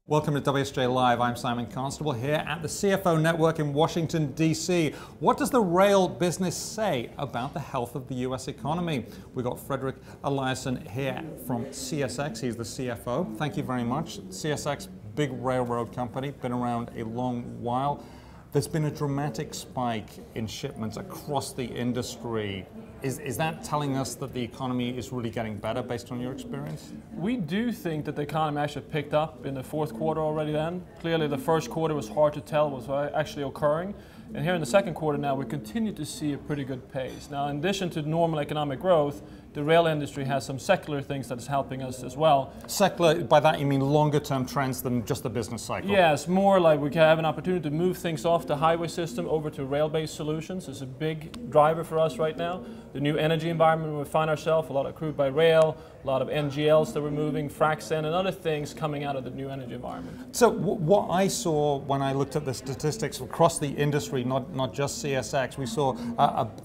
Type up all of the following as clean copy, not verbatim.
Welcome to WSJ Live. I'm Simon Constable here at the CFO Network in Washington, D.C. What does the rail business say about the health of the U.S. economy? We've got Fredrik Eliasson here from CSX. He's the CFO. Thank you very much. CSX, big railroad company, been around a long while. There's been a dramatic spike in shipments across the industry. Is that telling us that the economy is really getting better based on your experience? We do think that the economy actually picked up in the fourth quarter already then. Clearly the first quarter was hard to tell what was actually occurring. And here in the second quarter now we continue to see a pretty good pace. Now in addition to normal economic growth, the rail industry has some secular things that is helping us as well. Secular, by that you mean longer term trends than just the business cycle? Yes, more like we can have an opportunity to move things off the highway system over to rail-based solutions. It's a big driver for us right now. The new energy environment we find ourselves, a lot of crude by rail, a lot of NGLs that we're moving, frac sand and other things coming out of the new energy environment. So what I saw when I looked at the statistics across the industry, not just CSX, we saw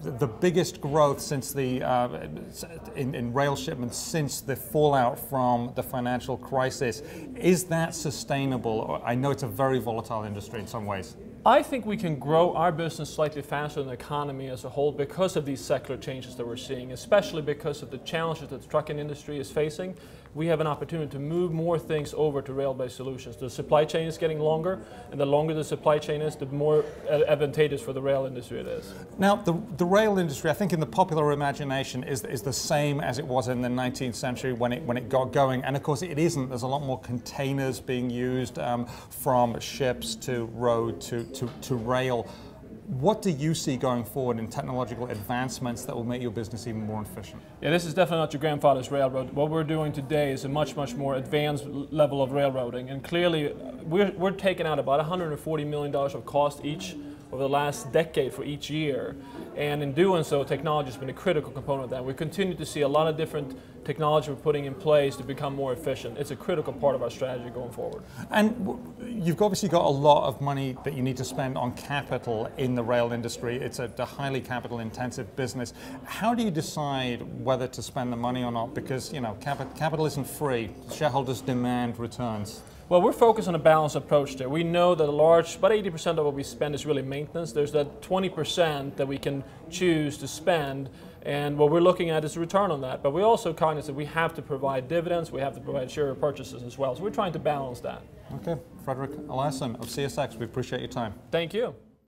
the biggest growth since the in rail shipments since the fallout from the financial crisis. Is that sustainable? I know it's a very volatile industry in some ways. I think we can grow our business slightly faster than the economy as a whole because of these secular changes that we're seeing, especially because of the challenges that the trucking industry is facing. We have an opportunity to move more things over to rail-based solutions. The supply chain is getting longer, and the longer the supply chain is, the more advantageous for the rail industry it is. Now, the rail industry, I think in the popular imagination, is the same as it was in the 19th century when it got going, and of course it isn't. There's a lot more containers being used from ships to road to rail. What do you see going forward in technological advancements that will make your business even more efficient? Yeah, this is definitely not your grandfather's railroad. What we're doing today is a much more advanced level of railroading, and clearly we're taking out about $140 million of cost each over the last decade for each year, and in doing so technology has been a critical component of that. We continue to see a lot of different technology we're putting in place to become more efficient. It's a critical part of our strategy going forward. And you've obviously got a lot of money that you need to spend on capital in the rail industry. It's a highly capital intensive business. How do you decide whether to spend the money or not? Because you know, capital isn't free. Shareholders demand returns. Well, we're focused on a balanced approach there. We know that about 80% of what we spend is really maintenance. There's that 20% that we can choose to spend, and what we're looking at is a return on that. But we're also cognizant that we have to provide dividends, we have to provide share purchases as well. So we're trying to balance that. Okay, Fredrik Eliasson of CSX, we appreciate your time. Thank you.